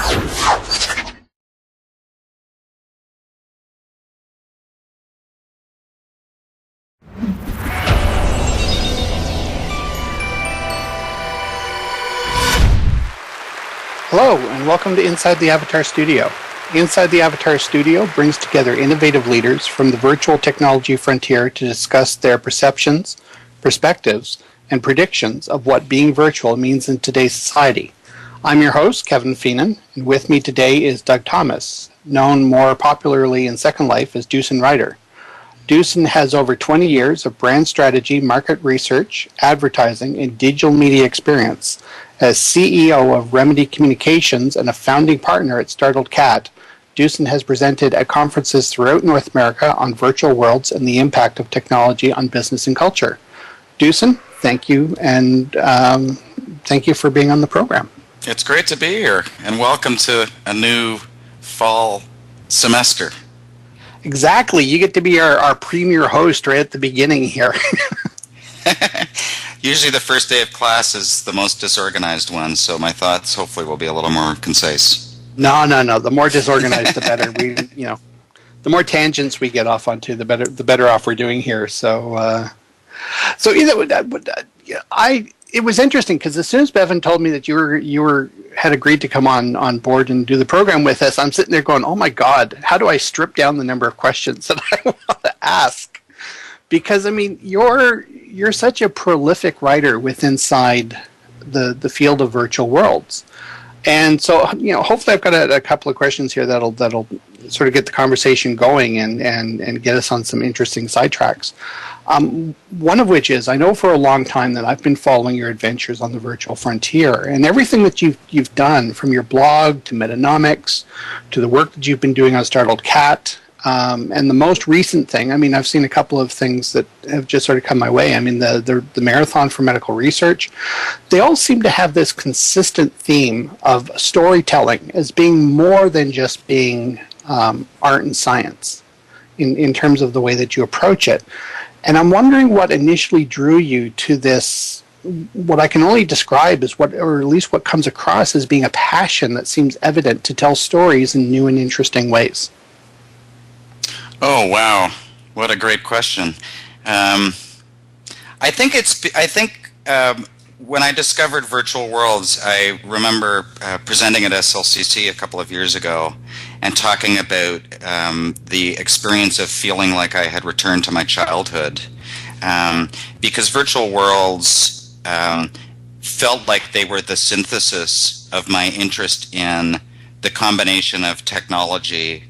Hello, and welcome to Inside the Avatar Studio. Inside the Avatar Studio brings together innovative leaders from the virtual technology frontier to discuss their perceptions, perspectives, and predictions of what being virtual means in today's society. I'm your host, Kevin Feenan, and with me today is Doug Thomas, known more popularly in Second Life as Dusan Writer. Dusan has over 20 years of brand strategy, market research, advertising, and digital media experience. As CEO of Remedy Communications and a founding partner at Startled Cat, Dusan has presented at conferences throughout North America on virtual worlds and the impact of technology on business and culture. Dusan, thank you, and thank you for being on the program. It's great to be here, and welcome to a new fall semester. Exactly. You get to be our premier host right at the beginning here. Usually the first day of class is the most disorganized one, so my thoughts hopefully will be a little more concise. No. The more disorganized, the better. The more tangents we get off onto, the better off we're doing here. It was interesting because as soon as Bevan told me that you had agreed to come on board and do the program with us, I'm sitting there going, "Oh my God, how do I strip down the number of questions that I want to ask?" Because I mean, you're such a prolific writer inside the field of virtual worlds, and so hopefully I've got a couple of questions here that'll sort of get the conversation going and get us on some interesting sidetracks. One of which is, I know for a long time that I've been following your adventures on the virtual frontier, and everything that you've done, from your blog to Metanomics to the work that you've been doing on Startled Cat. And the most recent thing, I mean, I've seen a couple of things that have just sort of come my way. I mean, the Marathon for Medical Research, they all seem to have this consistent theme of storytelling as being more than just being art and science in terms of the way that you approach it. And I'm wondering what initially drew you to this, what I can only describe as or at least what comes across as being a passion that seems evident to tell stories in new and interesting ways. Oh wow! What a great question. I think when I discovered virtual worlds, I remember presenting at SLCC a couple of years ago and talking about the experience of feeling like I had returned to my childhood, because virtual worlds felt like they were the synthesis of my interest in the combination of technology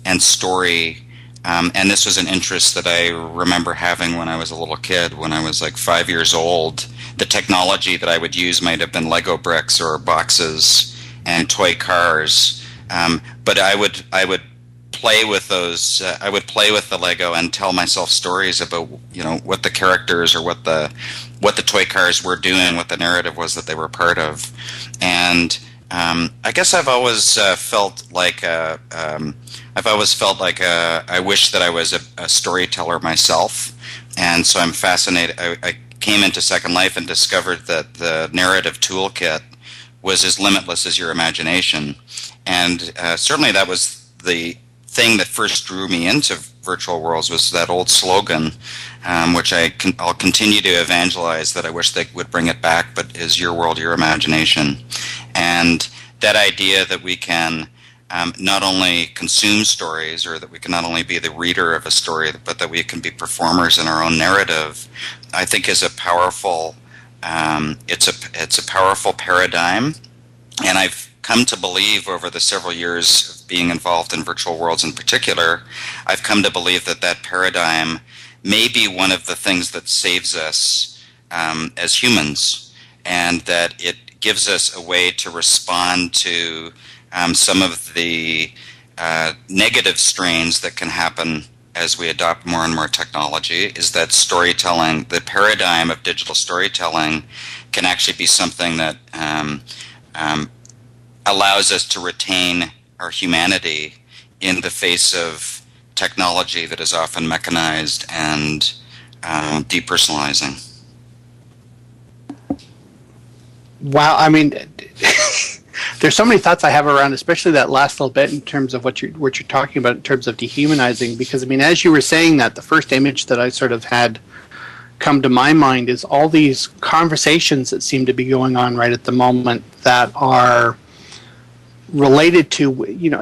and story. And this was an interest that I remember having when I was a little kid, when I was like 5 years old. The technology that I would use might have been Lego bricks or boxes and toy cars. But I would play with those. I would play with the Lego and tell myself stories about what the characters or what the toy cars were doing, what the narrative was that they were part of. And I guess I've always felt like I wish that I was a storyteller myself, and so I'm fascinated. I came into Second Life and discovered that the narrative toolkit was as limitless as your imagination, and certainly that was the thing that first drew me into virtual worlds, was that old slogan, which I'll continue to evangelize, that I wish they would bring it back, but is your world, your imagination. And that idea that we can not only consume stories, or that we can not only be the reader of a story, but that we can be performers in our own narrative, I think is a powerful. It's a powerful paradigm, and I've come to believe over the several years of being involved in virtual worlds in particular, I've come to believe that paradigm may be one of the things that saves us as humans, and that it gives us a way to respond to some of the negative strains that can happen as we adopt more and more technology. Is that storytelling, the paradigm of digital storytelling, can actually be something that allows us to retain our humanity in the face of technology that is often mechanized and depersonalizing. Wow, I mean, There's so many thoughts I have around, especially that last little bit in terms of what you're talking about in terms of dehumanizing. Because I mean, as you were saying that, the first image that I sort of had come to my mind is all these conversations that seem to be going on right at the moment that are related to, you know,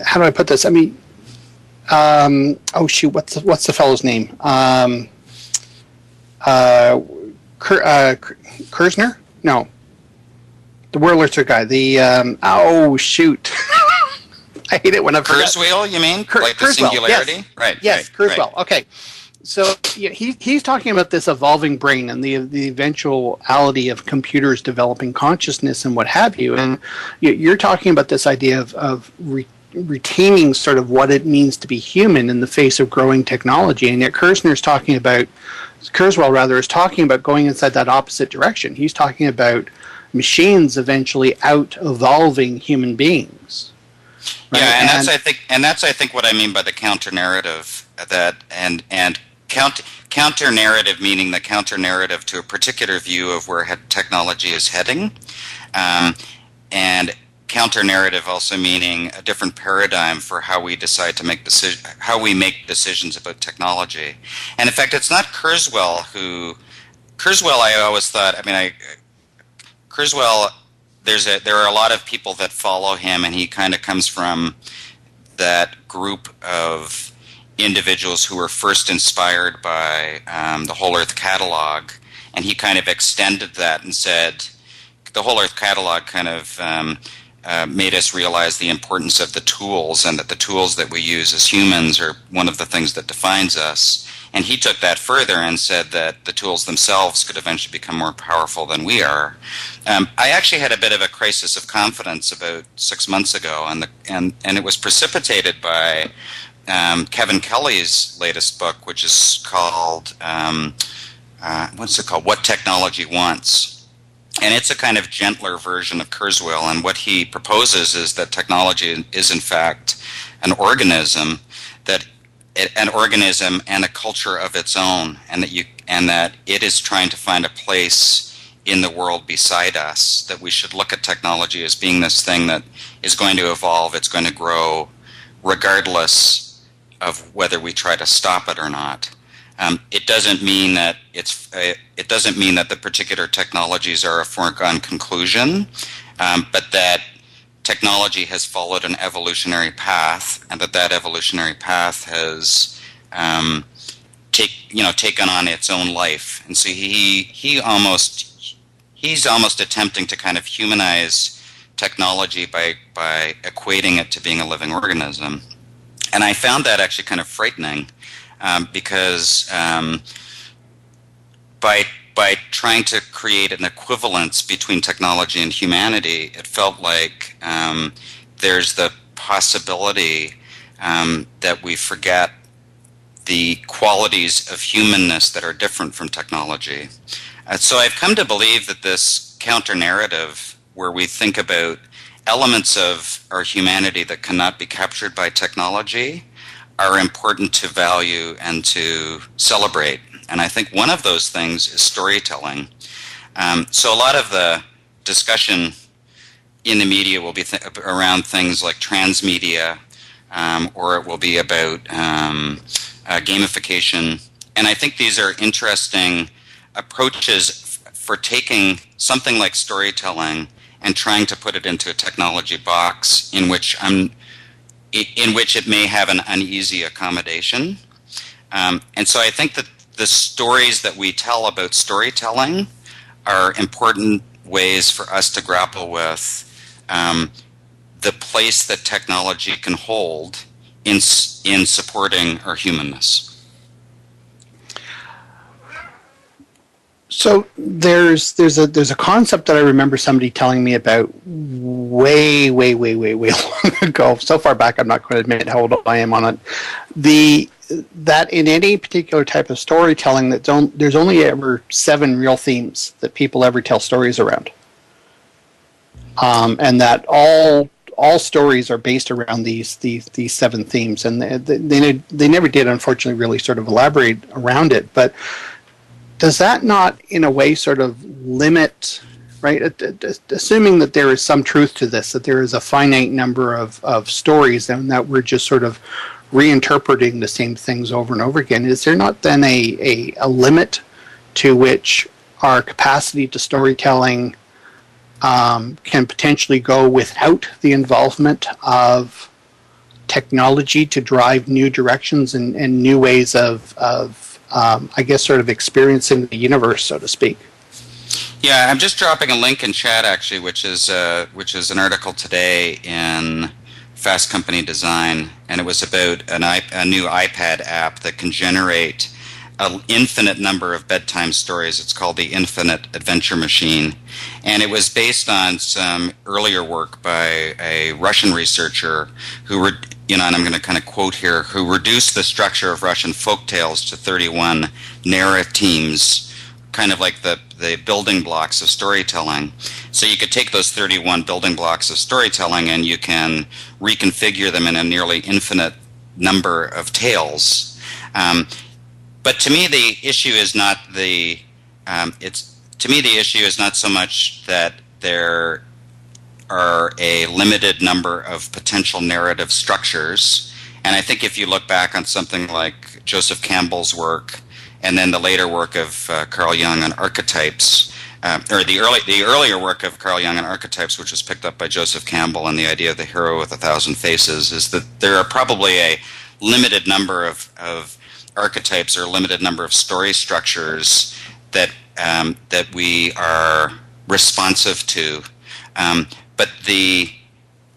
how do I put this? I mean, oh shoot, what's the fellow's name? Kersner? No. The Wurlitzer guy. The oh shoot. I hate it when I forget. Kurzweil, you mean? Like the Kurzweil, singularity? yes. Right. Yes, right, Kurzweil. right. Okay. So yeah, he's talking about this evolving brain and the eventuality of computers developing consciousness and what have you. And you're talking about this idea of retaining sort of what it means to be human in the face of growing technology. And yet Kurzweil is talking about going inside that opposite direction. He's talking about machines eventually out-evolving human beings. Right? Yeah, and that's I think what I mean by the counter narrative, that and counter narrative meaning the counter narrative to a particular view of where technology is heading, and counter narrative also meaning a different paradigm for how we decide to make decisions about technology. And in fact, it's not Kurzweil I always thought. I mean, Kurzweil. There are a lot of people that follow him, and he kind of comes from that group of individuals who were first inspired by the Whole Earth Catalog, and he kind of extended that and said the Whole Earth Catalog kind of made us realize the importance of the tools, and that the tools that we use as humans are one of the things that defines us. And he took that further and said that the tools themselves could eventually become more powerful than we are. I actually had a bit of a crisis of confidence about 6 months ago, and it was precipitated by Kevin Kelly's latest book, which is called What Technology Wants. And it's a kind of gentler version of Kurzweil, and what he proposes is that technology is in fact an organism and a culture of its own, and that it is trying to find a place in the world beside us, that we should look at technology as being this thing that is going to evolve, it's going to grow regardless of whether we try to stop it or not. It doesn't mean that the particular technologies are a foregone conclusion, but that technology has followed an evolutionary path, and that evolutionary path has taken on its own life. And so he's almost attempting to kind of humanize technology by equating it to being a living organism. And I found that actually kind of frightening, because by trying to create an equivalence between technology and humanity, it felt like there's the possibility that we forget the qualities of humanness that are different from technology. So I've come to believe that this counter-narrative, where we think about elements of our humanity that cannot be captured by technology, are important to value and to celebrate. And I think one of those things is storytelling. So a lot of the discussion in the media will be around things like transmedia, or it will be about gamification. And I think these are interesting approaches for taking something like storytelling and trying to put it into a technology box in which it may have an uneasy accommodation. And so I think that the stories that we tell about storytelling are important ways for us to grapple with the place that technology can hold in supporting our humanness. So there's a concept that I remember somebody telling me about way long ago. So far back, I'm not going to admit how old I am on it. That in any particular type of storytelling, there's only ever 7 real themes that people ever tell stories around, and that all stories are based around these 7 themes, and they never did, unfortunately, really sort of elaborate around it. But does that not, in a way, sort of limit right? Assuming that there is some truth to this, that there is a finite number of stories and that we're just sort of reinterpreting the same things over and over again, is there not then a limit to which our capacity to storytelling can potentially go without the involvement of technology to drive new directions and new ways of I guess, sort of experiencing the universe, so to speak? Yeah, I'm just dropping a link in chat actually, which is an article today in Fast Company Design, and it was about a new iPad app that can generate an infinite number of bedtime stories. It's called the Infinite Adventure Machine, and it was based on some earlier work by a Russian researcher who and I'm going to kind of quote here, who reduced the structure of Russian folktales to 31 narratives, kind of like the building blocks of storytelling. So you could take those 31 building blocks of storytelling and you can reconfigure them in a nearly infinite number of tales. But to me, the issue is not the issue is not so much that there are a limited number of potential narrative structures. And I think if you look back on something like Joseph Campbell's work and then the later work of Carl Jung on archetypes, or the earlier work of Carl Jung on archetypes, which was picked up by Joseph Campbell, and the idea of the hero with 1,000 faces, is that there are probably a limited number of archetypes or a limited number of story structures that we are responsive to. But the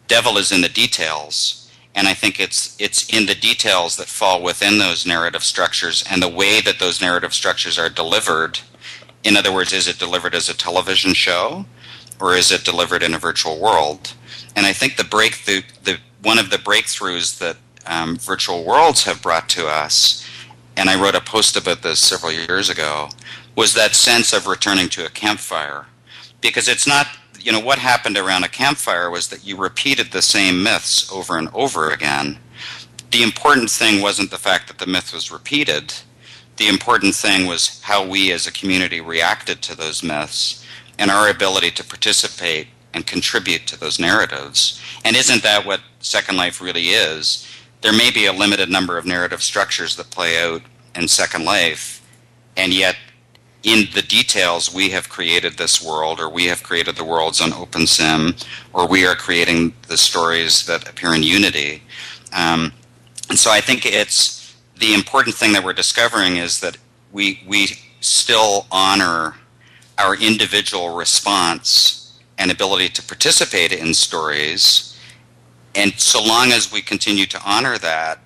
devil is in the details, and I think it's in the details that fall within those narrative structures and the way that those narrative structures are delivered. In other words, is it delivered as a television show, or is it delivered in a virtual world? And I think one of the breakthroughs that virtual worlds have brought to us, and I wrote a post about this several years ago, was that sense of returning to a campfire. Because it's not, what happened around a campfire was that you repeated the same myths over and over again. The important thing wasn't the fact that the myth was repeated. The important thing was how we as a community reacted to those myths and our ability to participate and contribute to those narratives. And isn't that what Second Life really is? There may be a limited number of narrative structures that play out in Second Life, and yet in the details we have created this world, or we have created the worlds on OpenSim, or we are creating the stories that appear in Unity. And so I think it's the important thing that we're discovering is that we still honor our individual response and ability to participate in stories. And so long as we continue to honor that,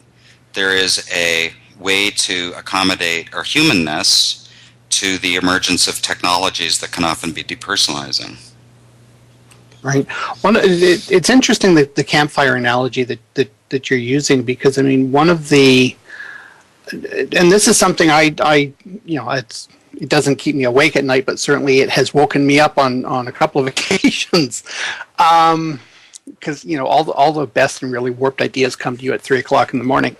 there is a way to accommodate our humanness to the emergence of technologies that can often be depersonalizing. Right. It's interesting that the campfire analogy that you're using, because I mean, one of the, and this is something I it doesn't keep me awake at night, but certainly it has woken me up on a couple of occasions. Because all the best and really warped ideas come to you at 3:00 in the morning.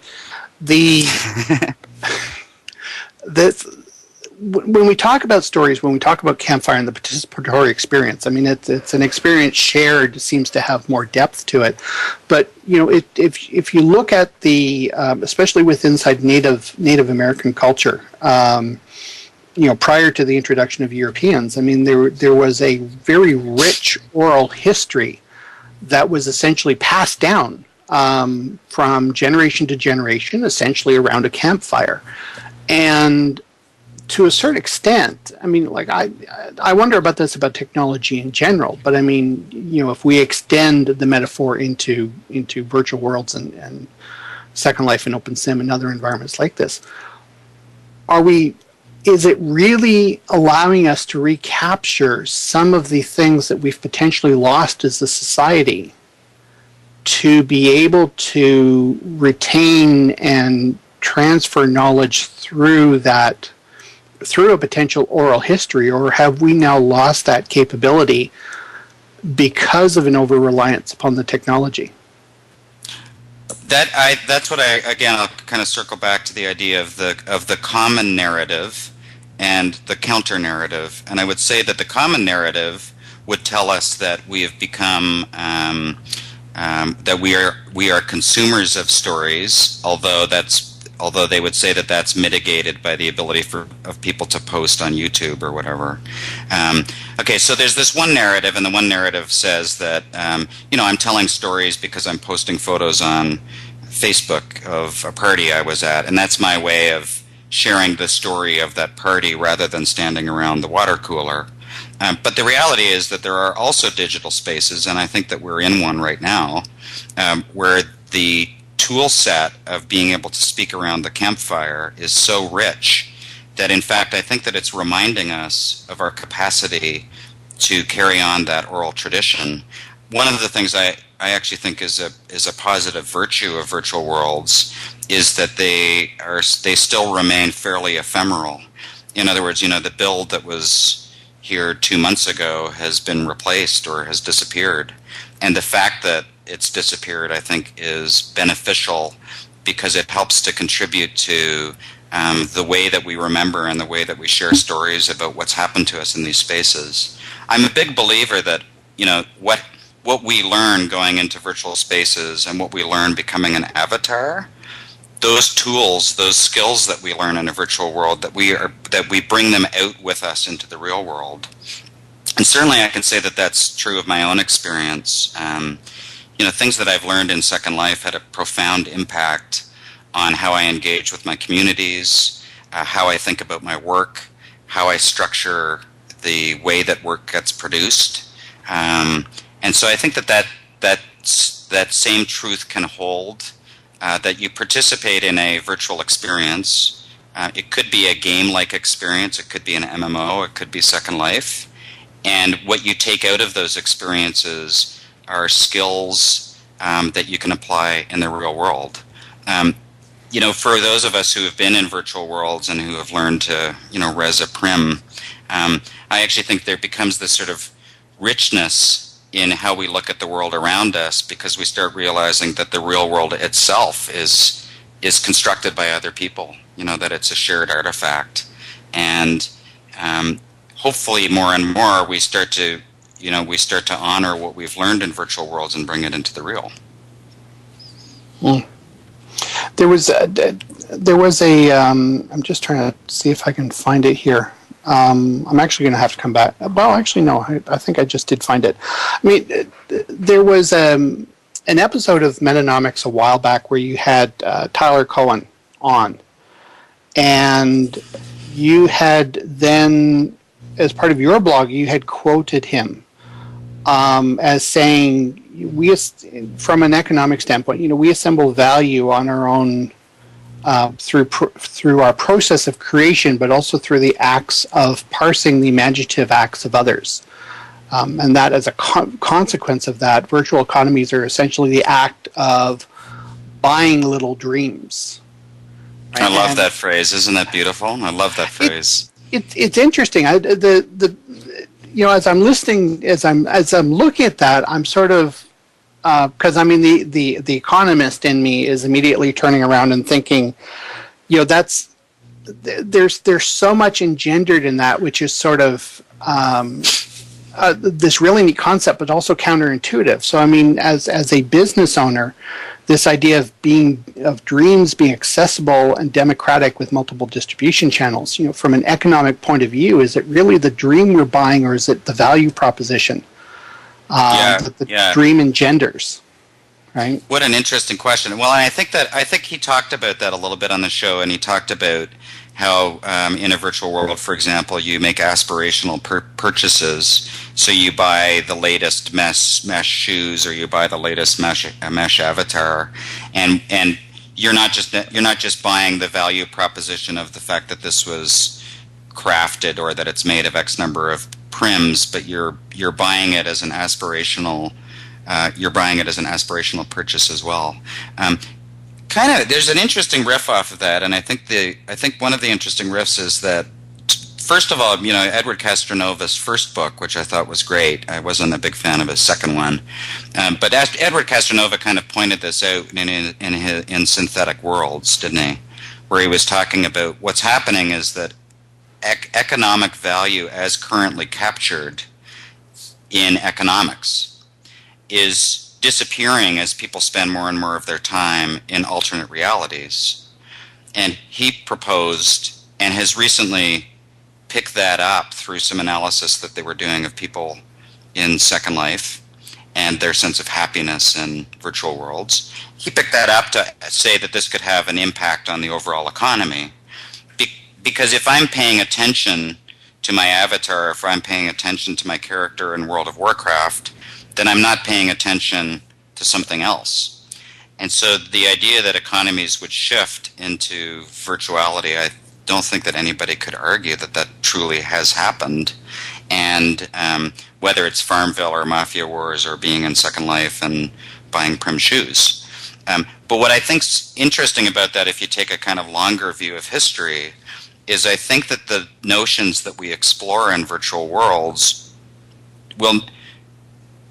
When we talk about stories, when we talk about campfire and the participatory experience, I mean it's an experience shared, seems to have more depth to it. But if you look at the especially inside Native American culture, prior to the introduction of Europeans, I mean there was a very rich oral history that was essentially passed down from generation to generation, essentially around a campfire. And to a certain extent, I mean, like I wonder about this about technology in general, but I mean, if we extend the metaphor into virtual worlds and Second Life and OpenSim and other environments like this, is it really allowing us to recapture some of the things that we've potentially lost as a society to be able to retain and transfer knowledge through a potential oral history, or have we now lost that capability because of an over-reliance upon the technology? That's what I'll kind of circle back to the idea of the common narrative and the counter narrative. And I would say that the common narrative would tell us that we have become that we are consumers of stories, although they would say that that's mitigated by the ability of people to post on YouTube or whatever. Okay, so there's this one narrative, and the one narrative says that I'm telling stories because I'm posting photos on Facebook of a party I was at, and that's my way of sharing the story of that party rather than standing around the water cooler. But the reality is that there are also digital spaces, and I think that we're in one right now, where the tool set of being able to speak around the campfire is so rich that, in fact, I think that it's reminding us of our capacity to carry on that oral tradition. One of the things I actually think is a positive virtue of virtual worlds is that they still remain fairly ephemeral. In other words, the build that was here 2 months ago has been replaced or has disappeared. And the fact that it's disappeared, I think, is beneficial because it helps to contribute to the way that we remember and the way that we share stories about what's happened to us in these spaces. I'm a big believer that, what we learn going into virtual spaces and what we learn becoming an avatar, those tools, those skills that we learn in a virtual world, that we bring them out with us into the real world. And certainly I can say that that's true of my own experience. Things that I've learned in Second Life had a profound impact on how I engage with my communities, how I think about my work, how I structure the way that work gets produced. And so I think that same truth can hold, that you participate in a virtual experience. It could be a game-like experience. It could be an MMO. It could be Second Life. And what you take out of those experiences are skills that you can apply in the real world. For those of us who have been in virtual worlds and who have learned to, res a prim, I actually think there becomes this sort of richness in how we look at the world around us, because we start realizing that the real world itself is constructed by other people, that it's a shared artifact. And hopefully more and more we start to honor what we've learned in virtual worlds and bring it into the real. There was a I'm just trying to see if I can find it here. I'm actually going to have to come back. Well, actually, no. I think I just did find it. I mean, there was an episode of Metanomics a while back where you had Tyler Cohen on, and you had then, as part of your blog, you had quoted him as saying, from an economic standpoint, we assemble value on our own through our process of creation, but also through the acts of parsing the imaginative acts of others. And that, as a consequence of that, virtual economies are essentially the act of buying little dreams. Right? I love that phrase. Isn't that beautiful? I love that phrase. It's interesting. As I'm listening, as I'm looking at that, I'm sort of, because the economist in me is immediately turning around and thinking, there's so much engendered in that, which is sort of this really neat concept, but also counterintuitive. So as a business owner, this idea of dreams being accessible and democratic with multiple distribution channels, from an economic point of view, is it really the dream we're buying, or is it the value proposition that the dream engenders? Right. What an interesting question. Well, I think he talked about that a little bit on the show, and he talked about how in a virtual world, for example, you make aspirational purchases. So you buy the latest mesh shoes, or you buy the latest mesh avatar, and you're not just buying the value proposition of the fact that this was crafted or that it's made of X number of prims, but you're buying it as an aspirational. You're buying it as an aspirational purchase as well. There's an interesting riff off of that, and I think one of the interesting riffs is that, first of all, Edward Castranova's first book, which I thought was great. I wasn't a big fan of his second one, but Edward Castronova kind of pointed this out in Synthetic Worlds, didn't he? Where he was talking about what's happening is that economic value, as currently captured in economics is disappearing as people spend more and more of their time in alternate realities. And he proposed and has recently picked that up through some analysis that they were doing of people in Second Life and their sense of happiness in virtual worlds. He picked that up to say that this could have an impact on the overall economy. Because if I'm paying attention to my avatar, if I'm paying attention to my character in World of Warcraft, then I'm not paying attention to something else. And so the idea that economies would shift into virtuality, I don't think that anybody could argue that that truly has happened. And whether it's Farmville or Mafia Wars or being in Second Life and buying prim shoes. But what I think's interesting about that, if you take a kind of longer view of history, is I think that the notions that we explore in virtual worlds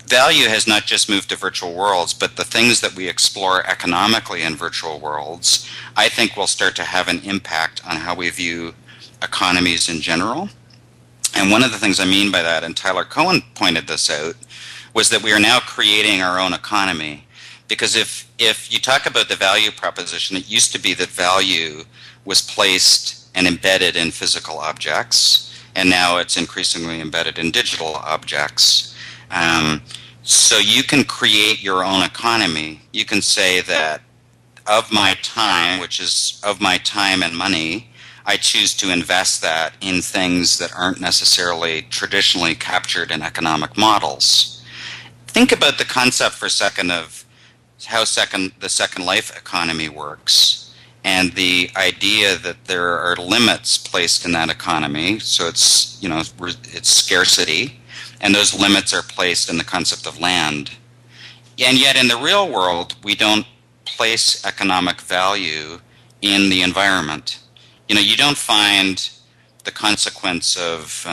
value has not just moved to virtual worlds, but the things that we explore economically in virtual worlds, I think will start to have an impact on how we view economies in general. And one of the things I mean by that, and Tyler Cohen pointed this out, was that we are now creating our own economy. Because if you talk about the value proposition, it used to be that value was placed and embedded in physical objects, and now it's increasingly embedded in digital objects. So you can create your own economy. You can say that of my time, which is of my time and money, I choose to invest that in things that aren't necessarily traditionally captured in economic models. Think about the concept for a second of how the Second Life economy works, and the idea that there are limits placed in that economy. So it's scarcity, and those limits are placed in the concept of land. And yet in the real world, we don't place economic value in the environment. You don't find the consequence of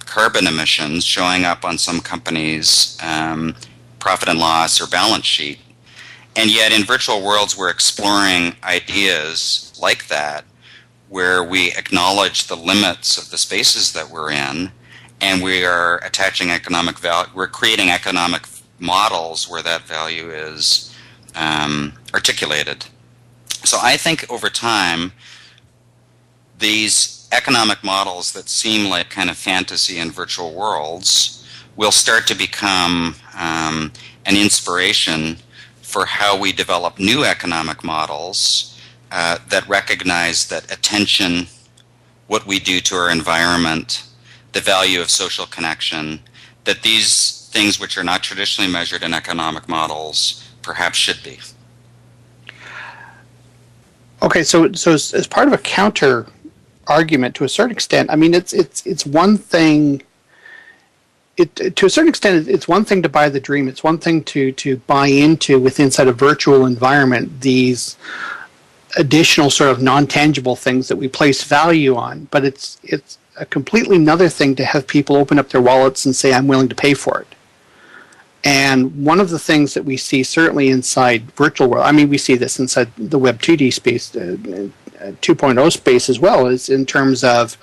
carbon emissions showing up on some company's profit and loss or balance sheet. And yet in virtual worlds, we're exploring ideas like that, where we acknowledge the limits of the spaces that we're in, and we are attaching economic value. We're creating economic models where that value is articulated. So I think over time, these economic models that seem like kind of fantasy in virtual worlds will start to become an inspiration for how we develop new economic models that recognize that attention, what we do to our environment, the value of social connection, that these things which are not traditionally measured in economic models perhaps should be. Okay, so as part of a counter argument, to a certain extent, I mean, it's one thing. To a certain extent, it's one thing to buy the dream. It's one thing to buy into inside a virtual environment these additional sort of non-tangible things that we place value on. But it's a completely another thing to have people open up their wallets and say, "I'm willing to pay for it." And one of the things that we see certainly inside virtual world, I mean, we see this inside the Web 2D space, 2.0 space as well, is in terms of,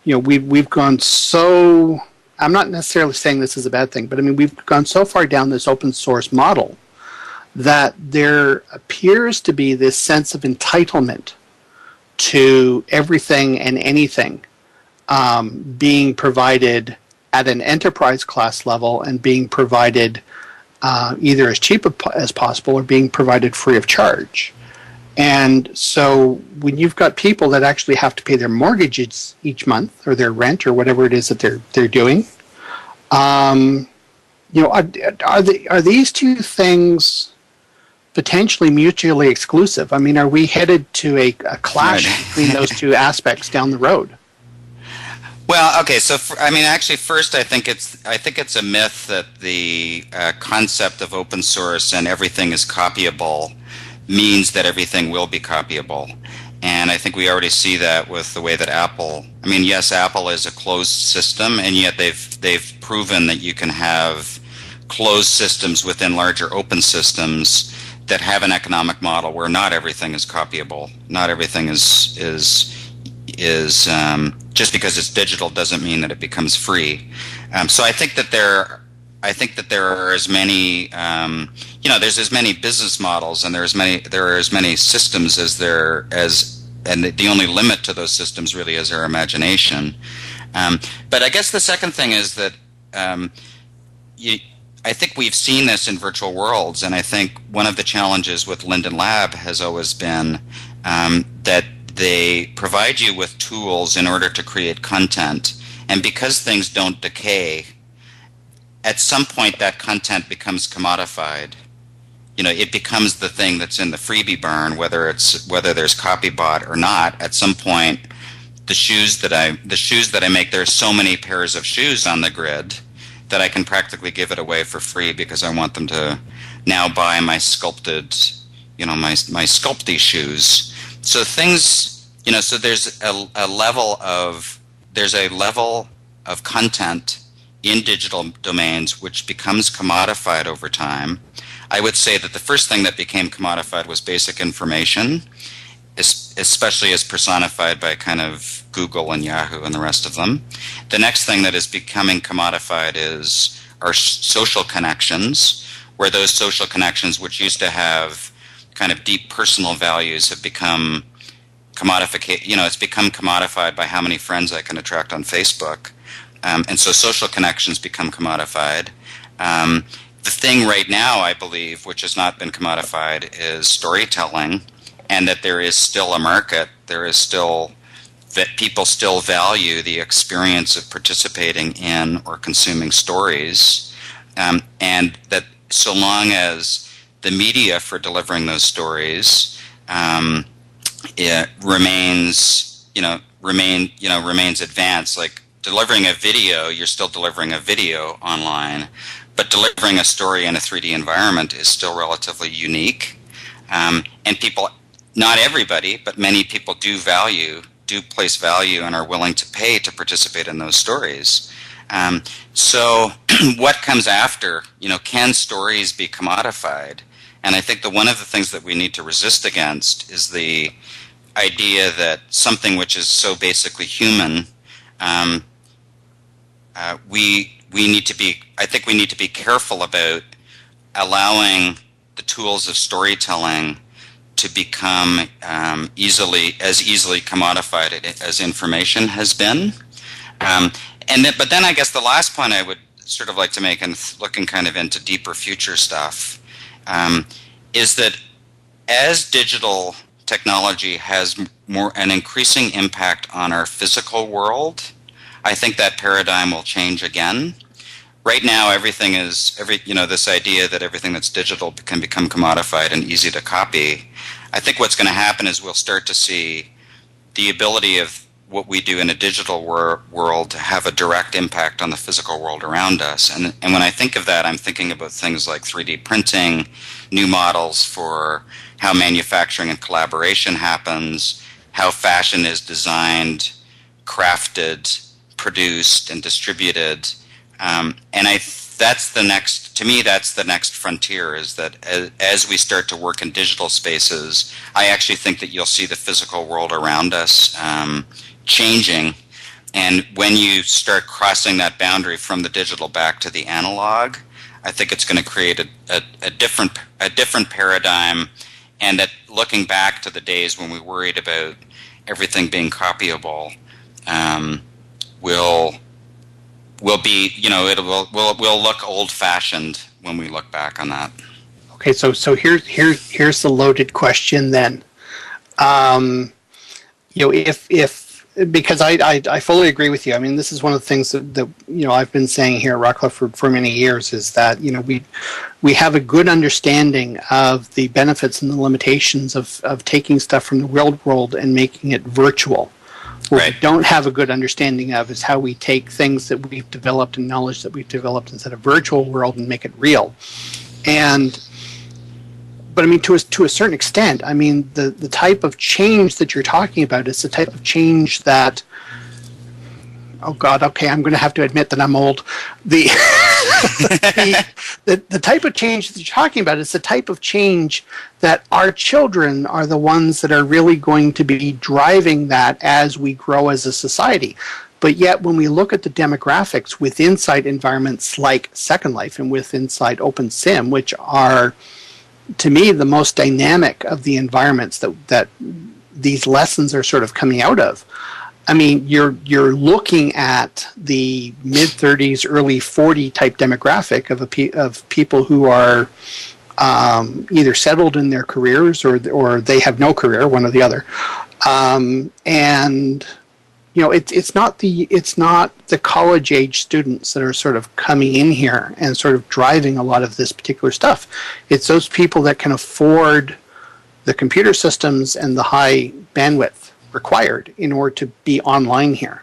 we've gone so. I'm not necessarily saying this is a bad thing, but I mean, we've gone so far down this open source model that there appears to be this sense of entitlement to everything and anything being provided at an enterprise class level and being provided either as cheap as possible or being provided free of charge. And so when you've got people that actually have to pay their mortgages each month or their rent or whatever it is that they're doing, are these two things potentially mutually exclusive? I mean, are we headed to a clash between those two aspects down the road? Well, okay. So, first, I think it's a myth that the concept of open source and everything is copyable means that everything will be copyable. And I think we already see that with the way that Apple. I mean, yes, Apple is a closed system, and yet they've proven that you can have closed systems within larger open systems that have an economic model where not everything is copyable. Not everything is just because it's digital doesn't mean that it becomes free. So I think that I think that there are as many, there's as many business models, and there are as many systems and the only limit to those systems really is our imagination. But I guess the second thing is that I think we've seen this in virtual worlds, and I think one of the challenges with Linden Lab has always been that they provide you with tools in order to create content, and because things don't decay, at some point that content becomes commodified. It becomes the thing that's in the freebie burn, whether there's copy bought or not. At some point, the shoes that I make, there's so many pairs of shoes on the grid that I can practically give it away for free because I want them to now buy my sculpted, my sculpty shoes. So things, so there's a level of content in digital domains which becomes commodified over time. I would say that the first thing that became commodified was basic information, especially as personified by kind of Google and Yahoo and the rest of them. The next thing that is becoming commodified is our social connections, where those social connections, which used to have kind of deep personal values, have become it's become commodified by how many friends I can attract on Facebook. And so social connections become commodified. The thing right now, I believe, which has not been commodified, is storytelling, and that there is still a market. There is still that people still value the experience of participating in or consuming stories, and that so long as the media for delivering those stories it remains advanced. Like delivering a video, you're still delivering a video online, but delivering a story in a 3D environment is still relatively unique. And people, not everybody, but many people do place value and are willing to pay to participate in those stories. So what comes after? Can stories be commodified? And I think that one of the things that we need to resist against is the idea that something which is so basically human, we need to be careful about allowing the tools of storytelling to become easily commodified as information has been. But then I guess the last point I would sort of like to make, and looking kind of into deeper future stuff, is that as digital technology has an increasing impact on our physical world, I think that paradigm will change again. Right now, this idea that everything that's digital can become commodified and easy to copy. I think what's going to happen is we'll start to see the ability of what we do in a digital world to have a direct impact on the physical world around us. And when I think of that, I'm thinking about things like 3D printing, new models for how manufacturing and collaboration happens, how fashion is designed, crafted, produced, and distributed. That's the next frontier, is that as we start to work in digital spaces, I actually think that you'll see the physical world around us changing. And when you start crossing that boundary from the digital back to the analog, I think it's going to create a different paradigm, and that looking back to the days when we worried about everything being copyable will be, we'll look old-fashioned when we look back on that. Okay, so here's the loaded question then. If because I fully agree with you. I mean, this is one of the things that I've been saying here at Rockcliffe for many years, is that we have a good understanding of the benefits and the limitations of taking stuff from the real world and making it virtual. What we don't have a good understanding of is how we take things that we've developed and knowledge that we've developed inside a virtual world and make it real. But I mean, to a certain extent, I mean, the type of change that you're talking about is the type of change that, oh God, okay, I'm going to have to admit that I'm old. The type of change that you're talking about is the type of change that our children are the ones that are really going to be driving that as we grow as a society. But yet, when we look at the demographics with inside environments like Second Life and with inside OpenSim, which are, to me, the most dynamic of the environments that these lessons are sort of coming out of. I mean, you're looking at the mid-30s, early 40 type demographic of people who are either settled in their careers or they have no career, one or the other. And you know, it's not the college age students that are sort of coming in here and sort of driving a lot of this particular stuff. It's those people that can afford the computer systems and the high bandwidth required in order to be online here.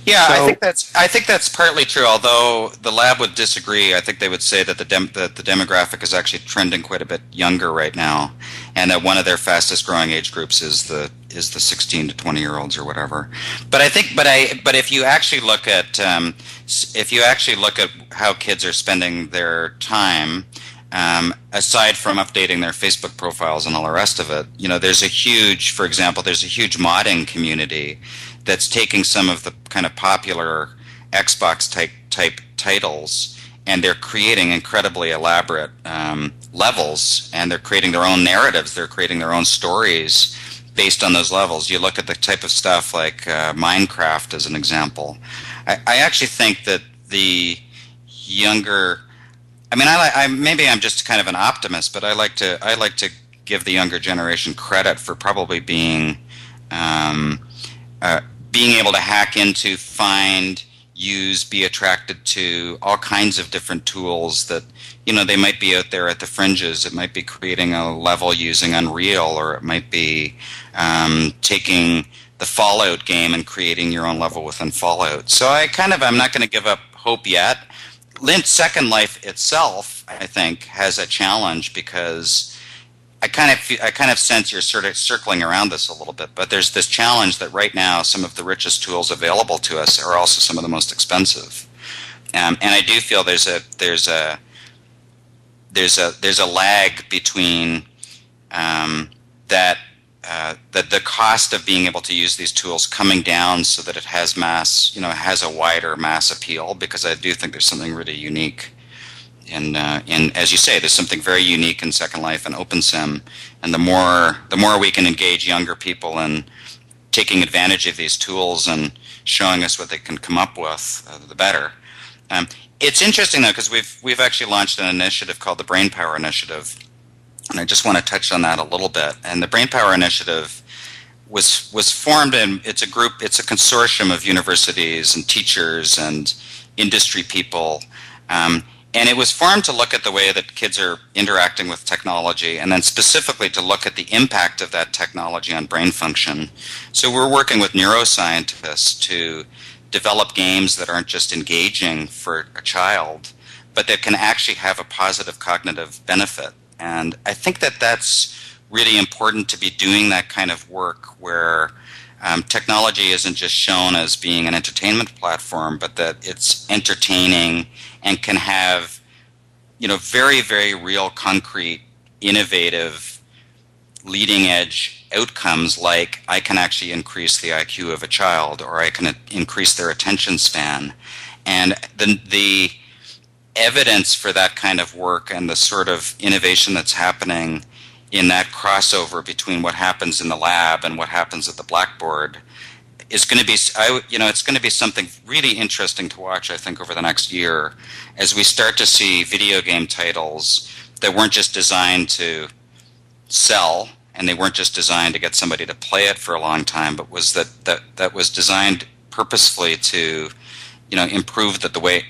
Yeah, so, I think that's partly true. Although the lab would disagree, I think they would say that the demographic is actually trending quite a bit younger right now, and that one of their fastest growing age groups is the 16 to 20-year-olds or whatever. But if you actually look at how kids are spending their time, aside from updating their Facebook profiles and all the rest of it, you know, there's a huge modding community that's taking some of the kind of popular Xbox type titles, and they're creating incredibly elaborate levels, and they're creating their own narratives, they're creating their own stories based on those levels. You look at the type of stuff like Minecraft as an example. I actually think that the younger, I mean, maybe I'm just kind of an optimist, but I like to give the younger generation credit for probably being able to hack into, find, use, be attracted to all kinds of different tools that, you know, they might be out there at the fringes. It might be creating a level using Unreal, or it might be taking the Fallout game and creating your own level within Fallout. So I'm not going to give up hope yet. Second Life itself, I think, has a challenge because I kind of sense you're sort of circling around this a little bit, but there's this challenge that right now some of the richest tools available to us are also some of the most expensive, and I do feel there's a lag between the cost of being able to use these tools coming down so that it has has a wider mass appeal, because I do think there's something really unique. And as you say, there's something very unique in Second Life and OpenSim, and the more we can engage younger people in taking advantage of these tools and showing us what they can come up with, the better. It's interesting though, because we've actually launched an initiative called the Brainpower Initiative, and I just want to touch on that a little bit. And the Brainpower Initiative was formed, and it's a consortium of universities and teachers and industry people. And it was formed to look at the way that kids are interacting with technology, and then specifically to look at the impact of that technology on brain function. So we're working with neuroscientists to develop games that aren't just engaging for a child, but that can actually have a positive cognitive benefit. And I think that that's really important, to be doing that kind of work where technology isn't just shown as being an entertainment platform, but that it's entertaining and can have, you know, very, very real, concrete, innovative, leading edge outcomes, like I can actually increase the IQ of a child, or I can increase their attention span. And the evidence for that kind of work and the sort of innovation that's happening in that crossover between what happens in the lab and what happens at the blackboard is going to be, it's going to be something really interesting to watch, I think, over the next year, as we start to see video game titles that weren't just designed to sell, and they weren't just designed to get somebody to play it for a long time, but was that was designed purposefully to, you know, improve that the way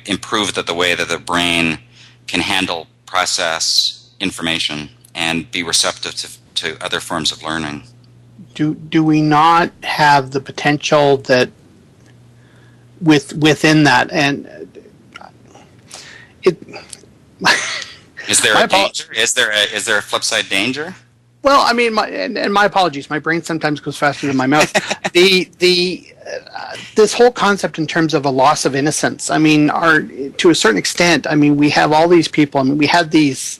that the brain can handle, process information, and be receptive to other forms of learning. Do we not have the potential that within that, and it is there a danger? Is there a flip side danger? Well, I mean, my apologies. My brain sometimes goes faster than my mouth. This whole concept in terms of a loss of innocence, I mean, to a certain extent, I mean, we have all these people. I mean, we had these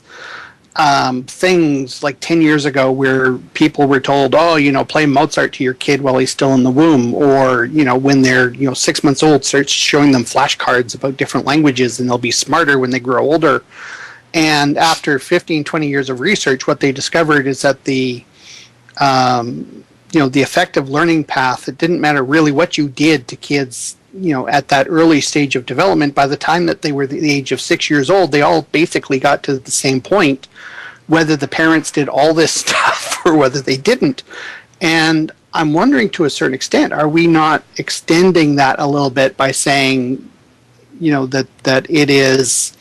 things like 10 years ago where people were told, oh, play Mozart to your kid while he's still in the womb, or, when they're, 6 months old, start showing them flashcards about different languages and they'll be smarter when they grow older. And after 15, 20 years of research, what they discovered is that the effective learning path, it didn't matter really what you did to kids, at that early stage of development. By the time that they were the age of 6 years old, they all basically got to the same point, whether the parents did all this stuff or whether they didn't. And I'm wondering, to a certain extent, are we not extending that a little bit by saying, that it is,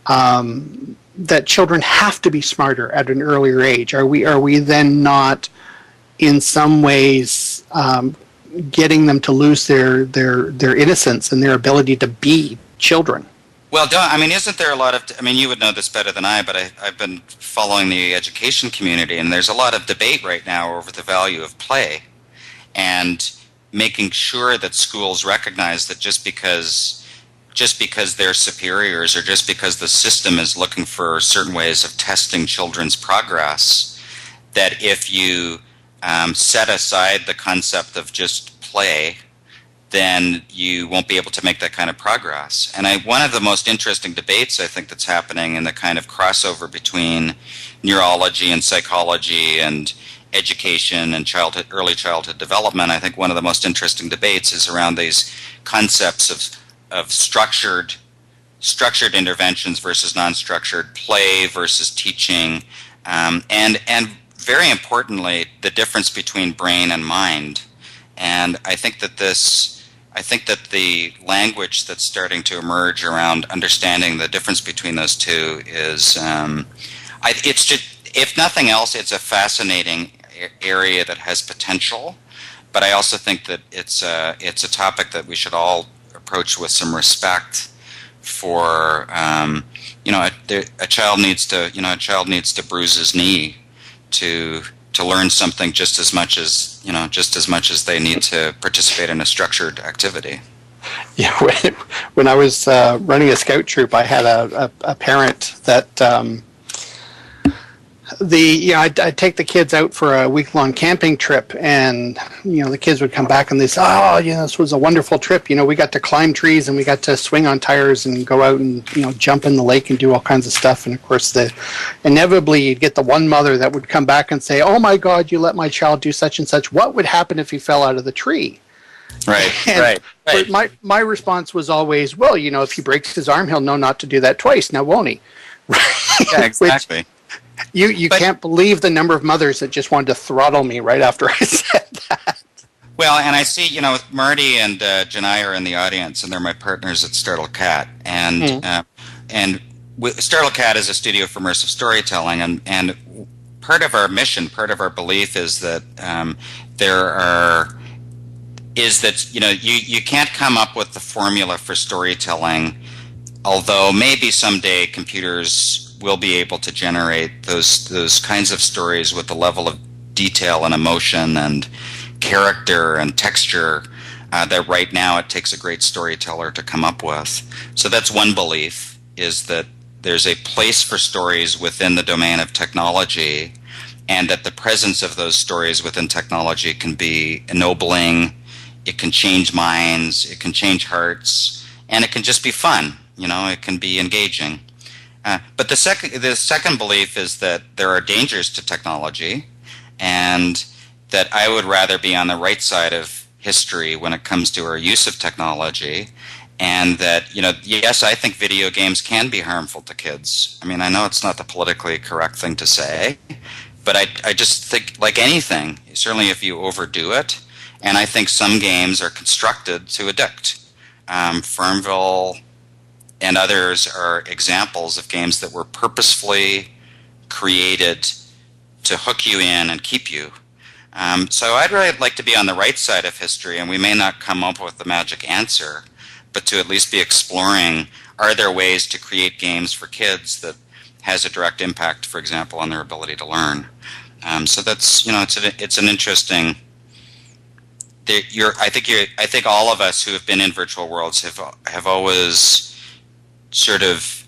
that children have to be smarter at an earlier age? Are we then not, in some ways, getting them to lose their innocence and their ability to be children? Well, isn't there a lot of, you would know this better than I, but I've been following the education community, and there's a lot of debate right now over the value of play, and making sure that schools recognize that just because they're superiors, or just because the system is looking for certain ways of testing children's progress, that if you set aside the concept of just play, then you won't be able to make that kind of progress. And one of the most interesting debates, I think, that's happening in the kind of crossover between neurology and psychology and education and early childhood development, I think one of the most interesting debates is around these concepts of structured interventions versus non-structured, play versus teaching, and very importantly, the difference between brain and mind. And I think that the language that's starting to emerge around understanding the difference between those two is, it's just, if nothing else, it's a fascinating area that has potential. But I also think that it's a topic that we should all approach with some respect for. A child needs to bruise his knee to learn something just as much as they need to participate in a structured activity. Yeah, when I was running a scout troop, I had a parent that I'd take the kids out for a week-long camping trip, and the kids would come back and they'd say, "Oh, this was a wonderful trip. We got to climb trees and we got to swing on tires and go out and jump in the lake and do all kinds of stuff." And of course, inevitably you'd get the one mother that would come back and say, "Oh my God, you let my child do such and such. What would happen if he fell out of the tree?" Right. But my response was always, "Well, if he breaks his arm, he'll know not to do that twice. Now, won't he?" Yeah, exactly. You can't believe the number of mothers that just wanted to throttle me right after I said that. Well, and I see, Marty and Janai are in the audience, and they're my partners at Startled Cat. And Startled Cat is a studio for immersive storytelling, and part of our mission, part of our belief is that you can't come up with the formula for storytelling, although maybe someday computers will be able to generate those kinds of stories with the level of detail and emotion and character and texture that right now it takes a great storyteller to come up with. So that's one belief, is that there's a place for stories within the domain of technology, and that the presence of those stories within technology can be ennobling, it can change minds, it can change hearts, and it can just be fun. It can be engaging. But the second belief is that there are dangers to technology, and that I would rather be on the right side of history when it comes to our use of technology, and that, yes, I think video games can be harmful to kids. I know it's not the politically correct thing to say, but I just think, like anything, certainly if you overdo it, and I think some games are constructed to addict. Farmville and others are examples of games that were purposefully created to hook you in and keep you. So I'd really like to be on the right side of history, and we may not come up with the magic answer, but to at least be exploring, are there ways to create games for kids that has a direct impact, for example, on their ability to learn. So that's, it's an interesting. I think all of us who have been in virtual worlds have always sort of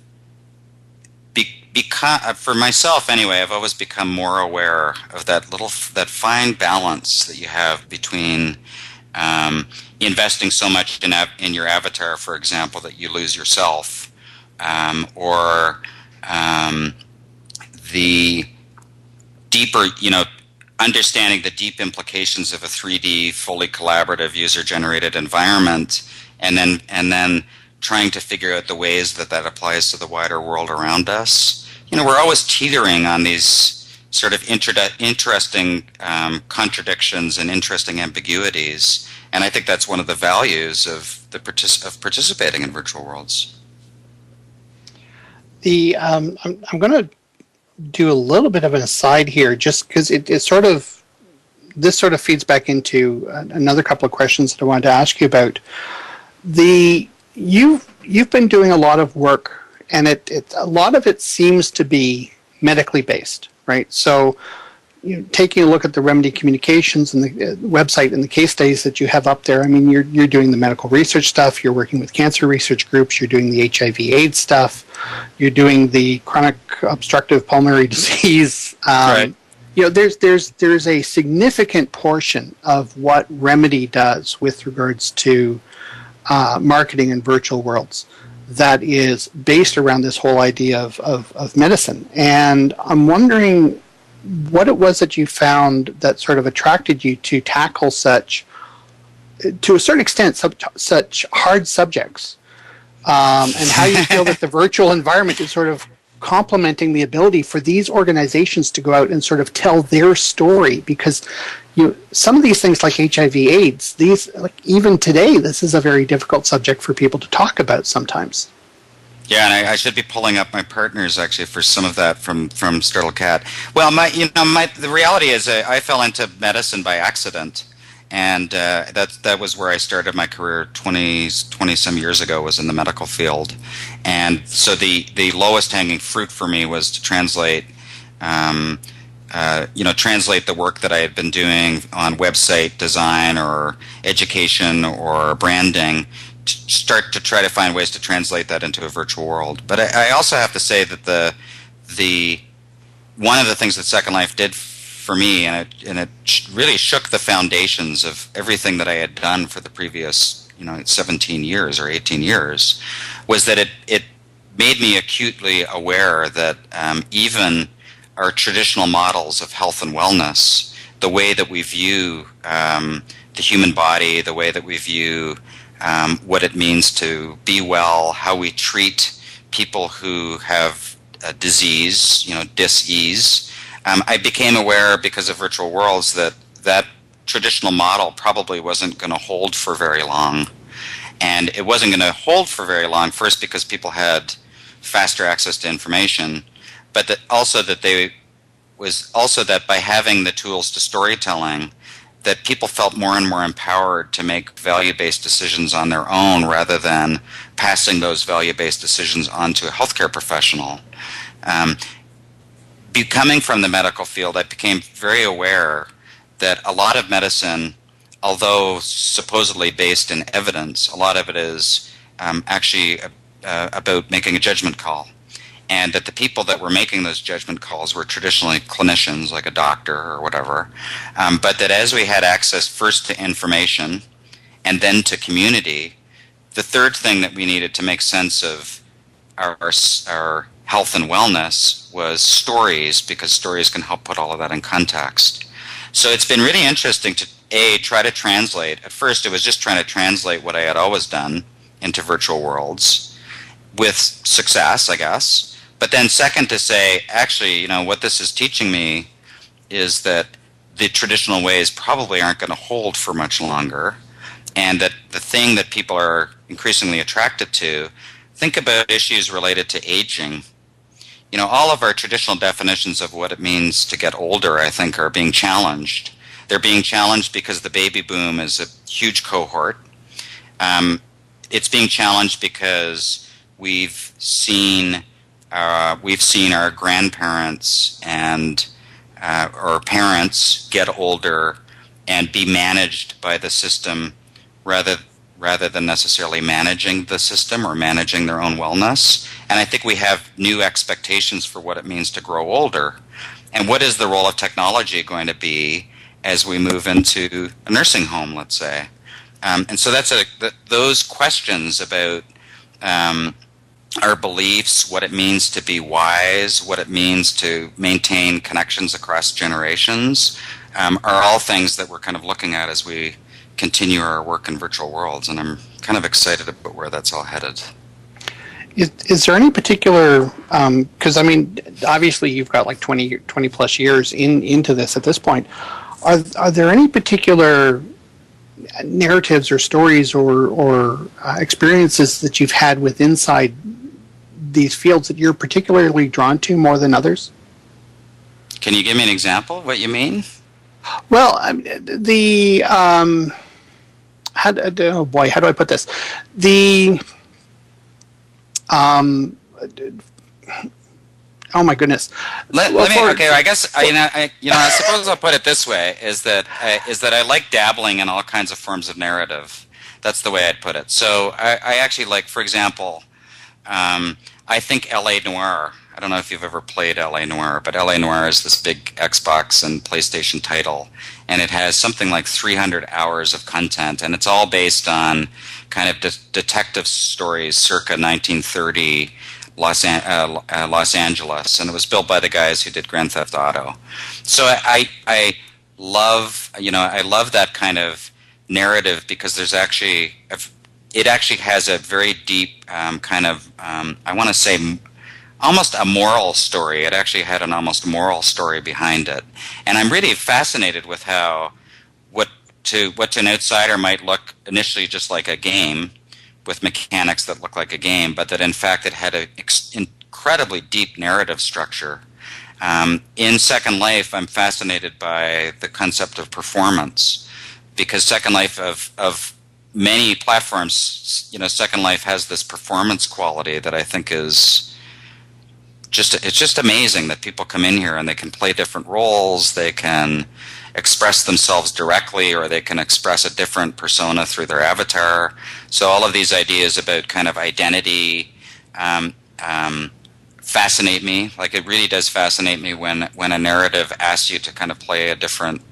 for myself anyway, I've always become more aware of that fine balance that you have between investing so much in your avatar, for example, that you lose yourself, or the deeper, understanding the deep implications of a 3D, fully collaborative, user-generated environment, and then trying to figure out the ways that applies to the wider world around us. We're always teetering on these sort of interesting contradictions and interesting ambiguities, and I think that's one of the values of participating in virtual worlds. I'm going to do a little bit of an aside here, just because this sort of feeds back into another couple of questions that I wanted to ask you about. You've been doing a lot of work, and a lot of it seems to be medically based, right? So, taking a look at the Remedy Communications and the website and the case studies that you have up there, I mean, you're doing the medical research stuff, you're working with cancer research groups, you're doing the HIV/AIDS stuff, you're doing the chronic obstructive pulmonary disease. Right. There's a significant portion of what Remedy does with regards to marketing in virtual worlds that is based around this whole idea of medicine. And I'm wondering what it was that you found that sort of attracted you to tackle such, to a certain extent, such hard subjects, and how you feel that the virtual environment is sort of complementing the ability for these organizations to go out and sort of tell their story. Because some of these things like HIV/AIDS, even today, this is a very difficult subject for people to talk about sometimes. Yeah, and I should be pulling up my partners actually for some of that from Startled Cat. Well, the reality is I fell into medicine by accident, and that was where I started my career 20 some years ago, was in the medical field. And so the lowest hanging fruit for me was to translate translate the work that I had been doing on website design or education or branding, start to try to find ways to translate that into a virtual world. But I also have to say that the one of the things that Second Life did for me, and it really shook the foundations of everything that I had done for the previous 17 years or 18 years, was that it made me acutely aware that even our traditional models of health and wellness, the way that we view the human body, the way that we view what it means to be well, how we treat people who have disease, dis-ease. I became aware because of virtual worlds that traditional model probably wasn't going to hold for very long. And it wasn't going to hold for very long, first because people had faster access to information, but that by having the tools to storytelling, that people felt more and more empowered to make value-based decisions on their own rather than passing those value-based decisions on to a healthcare professional. Coming from the medical field, I became very aware that a lot of medicine, although supposedly based in evidence, a lot of it is actually about making a judgment call. And that the people that were making those judgment calls were traditionally clinicians, like a doctor or whatever. But that as we had access first to information and then to community, the third thing that we needed to make sense of our health and wellness was stories, because stories can help put all of that in context. So it's been really interesting to, try to translate. At first, it was just trying to translate what I had always done into virtual worlds with success, I guess. But then second, to say, actually, what this is teaching me is that the traditional ways probably aren't going to hold for much longer, and that the thing that people are increasingly attracted to, think about issues related to aging. All of our traditional definitions of what it means to get older, I think, are being challenged. They're being challenged because the baby boom is a huge cohort. It's being challenged because we've seen our grandparents and or parents get older and be managed by the system rather rather than necessarily managing the system or managing their own wellness. And I think we have new expectations for what it means to grow older. And what is the role of technology going to be as we move into a nursing home, let's say? And so those questions about our beliefs, what it means to be wise, what it means to maintain connections across generations, are all things that we're kind of looking at as we continue our work in virtual worlds. And I'm kind of excited about where that's all headed. Is there any particular, because I mean, obviously you've got like 20 plus years into this at this point. Are there any particular narratives or stories or experiences that you've had with inside these fields that you're particularly drawn to more than others? Can you give me an example of what you mean? Well, how do I put this? Oh my goodness. I guess I suppose I'll put it this way: is that I like dabbling in all kinds of forms of narrative. That's the way I'd put it. So I actually like, for example, I think L.A. Noire. I don't know if you've ever played L.A. Noire, but L.A. Noire is this big Xbox and PlayStation title, and it has something like 300 hours of content, and it's all based on kind of detective stories circa 1930 Los Angeles, and it was built by the guys who did Grand Theft Auto. So I love that kind of narrative because it actually has a very deep kind of I want to say almost a moral story. It actually had an almost moral story behind it, and I'm really fascinated with how what to an outsider might look initially just like a game with mechanics that look like a game, but that in fact it had an incredibly deep narrative structure. In Second Life, I'm fascinated by the concept of performance, because Second Life of many platforms, Second Life has this performance quality that I think is it's just amazing that people come in here and they can play different roles, they can express themselves directly, or they can express a different persona through their avatar. So all of these ideas about kind of identity fascinate me. Like, it really does fascinate me when a narrative asks you to kind of play a different,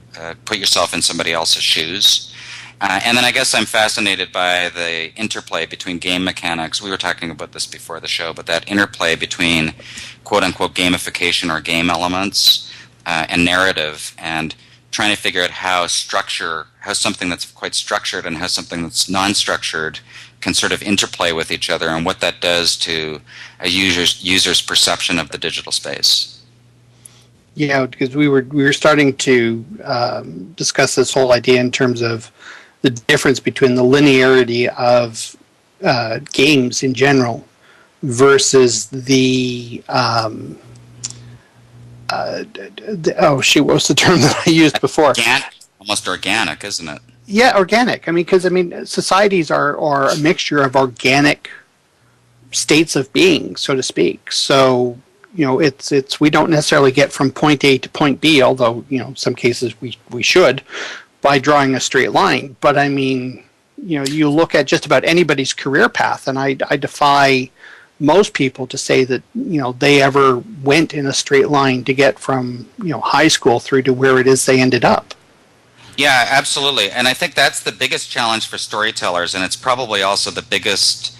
put yourself in somebody else's shoes. And then I guess I'm fascinated by the interplay between game mechanics. We were talking about this before the show, but that interplay between quote-unquote gamification or game elements and narrative, and trying to figure out how something that's quite structured and how something that's non-structured can sort of interplay with each other, and what that does to a user's perception of the digital space. Yeah, because we were starting to discuss this whole idea in terms of the difference between the linearity of games in general versus the what was the term that I used before? Almost organic, isn't it? Yeah, organic. Because societies are a mixture of organic states of being, so to speak. So it's we don't necessarily get from point A to point B, although in some cases we should, by drawing a straight line. But you look at just about anybody's career path, and I defy most people to say that they ever went in a straight line to get from high school through to where it is they ended up. Yeah, absolutely. And I think that's the biggest challenge for storytellers, and it's probably also the biggest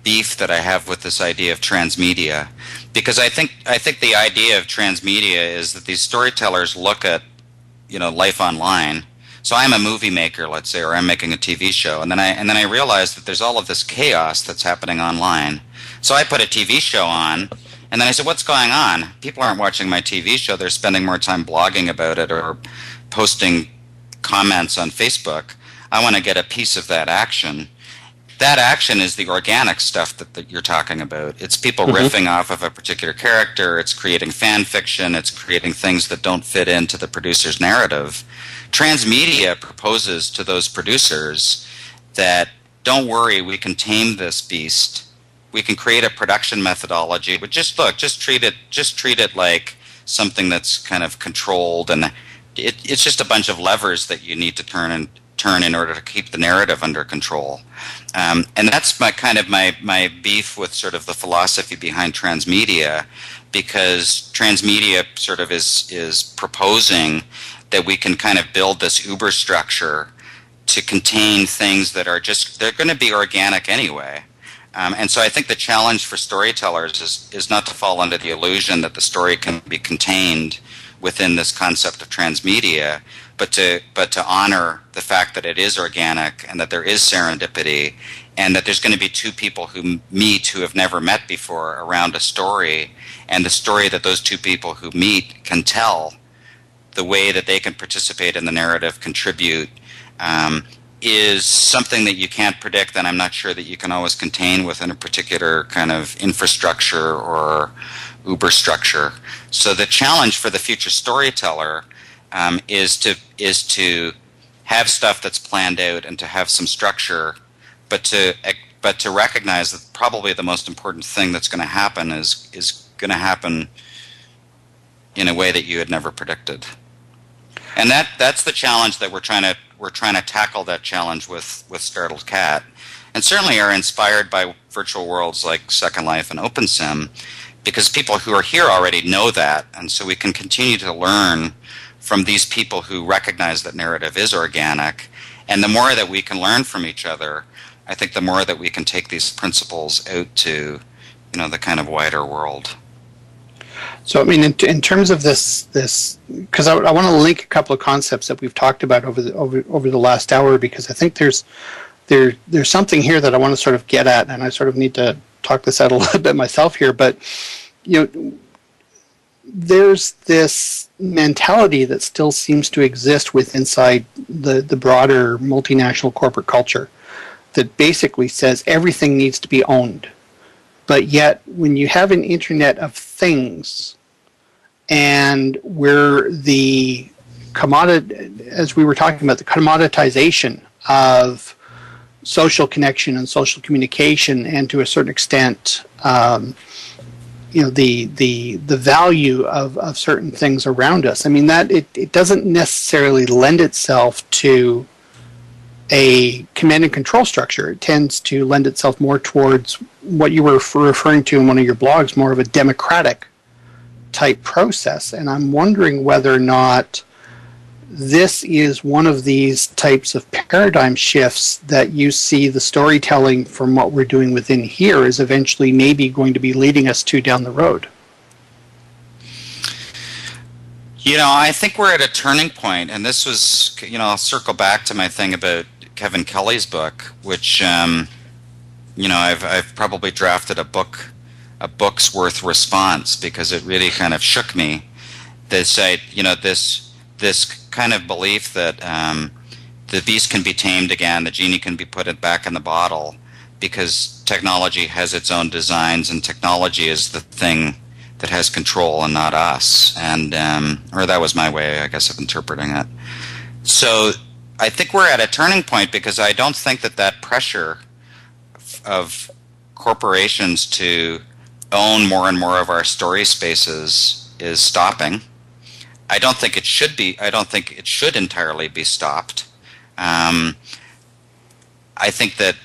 beef that I have with this idea of transmedia, because I think the idea of transmedia is that these storytellers look at life online. So I'm a movie maker, let's say, or I'm making a TV show, and then I realize that there's all of this chaos that's happening online. So I put a TV show on, and then I said, what's going on? People aren't watching my TV show. They're spending more time blogging about it or posting comments on Facebook. I want to get a piece of that action. That action is the organic stuff that you're talking about. It's people riffing off of a particular character. It's creating fan fiction. It's creating things that don't fit into the producer's narrative. Transmedia proposes to those producers that, don't worry, we can tame this beast. We can create a production methodology, but just treat it like something that's kind of controlled, and it's just a bunch of levers that you need to turn turn in order to keep the narrative under control. And that's my beef with sort of the philosophy behind transmedia, because transmedia sort of is proposing that we can kind of build this uber structure to contain things that are they're going to be organic anyway. And so I think the challenge for storytellers is not to fall under the illusion that the story can be contained within this concept of transmedia, but to honor the fact that it is organic and that there is serendipity, and that there's going to be two people who meet who have never met before around a story, and the story that those two people who meet can tell, the way that they can participate in the narrative, contribute, is something that you can't predict, and I'm not sure that you can always contain within a particular kind of infrastructure or uber structure. So the challenge for the future storyteller is to have stuff that's planned out and to have some structure, but to recognize that probably the most important thing that's going to happen is going to happen in a way that you had never predicted. And that's the challenge that we're trying to tackle that challenge with Startled Cat, and certainly are inspired by virtual worlds like Second Life and OpenSim, because people who are here already know that, and so we can continue to learn from these people who recognize that narrative is organic. And the more that we can learn from each other, I think the more that we can take these principles out to, the kind of wider world. So, I mean, in terms of this, because I want to link a couple of concepts that we've talked about over the last hour, because I think there's something here that I want to sort of get at, and I sort of need to talk this out a little bit myself here. But there's this mentality that still seems to exist inside the broader multinational corporate culture that basically says everything needs to be owned. But yet, when you have an Internet of Things, and where the as we were talking about, the commoditization of social connection and social communication, and to a certain extent, the value of certain things around us. I mean, that it doesn't necessarily lend itself to a command and control structure. It tends to lend itself more towards what you were referring to in one of your blogs, more of a democratic type process. And I'm wondering whether or not this is one of these types of paradigm shifts that you see the storytelling from what we're doing within here is eventually maybe going to be leading us to down the road. I think we're at a turning point, and this was, I'll circle back to my thing about Kevin Kelly's book, which, I've probably drafted a book's worth response, because it really kind of shook me. This kind of belief that the beast can be tamed again, the genie can be put back in the bottle, because technology has its own designs, and technology is the thing that has control and not us. And or that was my way, I guess, of interpreting it. So I think we're at a turning point, because I don't think that pressure of corporations to own more and more of our story spaces is stopping. I don't think it should be. I don't think it should entirely be stopped. I think that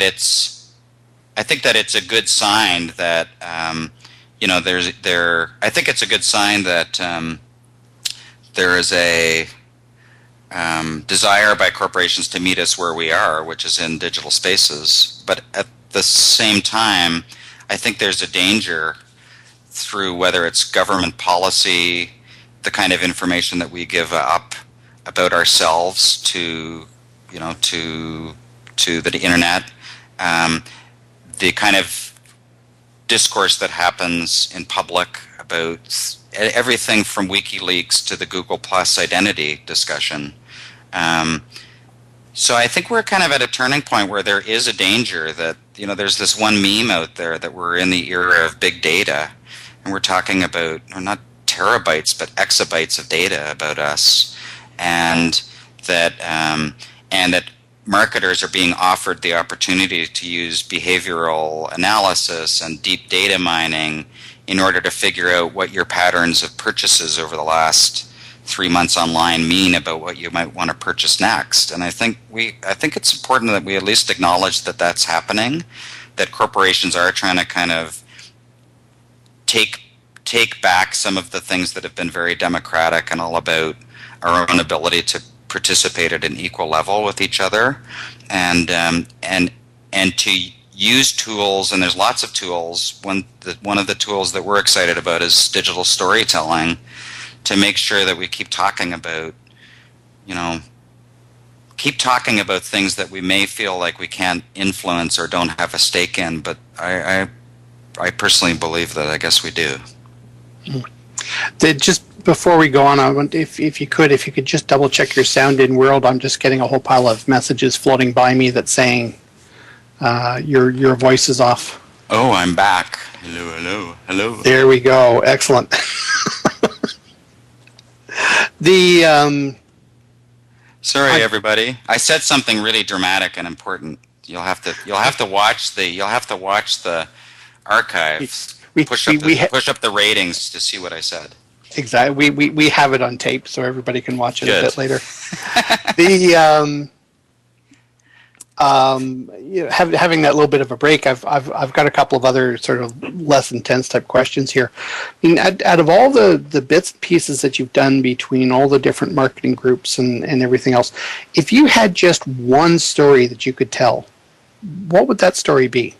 it's a good sign that I think it's a good sign that there is a desire by corporations to meet us where we are, which is in digital spaces. But at the same time, I think there's a danger through whether it's government policy, the kind of information that we give up about ourselves to the internet, the kind of discourse that happens in public about everything from WikiLeaks to the Google Plus identity discussion. So I think we're kind of at a turning point where there is a danger that, there's this one meme out there that we're in the era of big data, and we're talking about, not terabytes, but exabytes of data about us, and that marketers are being offered the opportunity to use behavioral analysis and deep data mining in order to figure out what your patterns of purchases over the last 3 months online mean about what you might want to purchase next? And I think it's important that we at least acknowledge that that's happening, that corporations are trying to kind of take back some of the things that have been very democratic and all about our own ability to participate at an equal level with each other, and to use tools. And there's lots of tools. One of the tools that we're excited about is digital storytelling, to make sure that we keep talking about things that we may feel like we can't influence or don't have a stake in, but I personally believe that I guess we do. Just before we go on, I want, if you could just double check your sound in world. I'm just getting a whole pile of messages floating by me that's saying your voice is off. Oh, I'm back. Hello. There we go. Excellent. Sorry, everybody. I said something really dramatic and important. You'll have to watch the archives. Push up the ratings to see what I said. Exactly. We have it on tape, so everybody can watch it Good. a bit later. Having that little bit of a break, I've got a couple of other sort of less intense type questions here. I mean, out of all the bits and pieces that you've done between all the different marketing groups and everything else, if you had just one story that you could tell, what would that story be?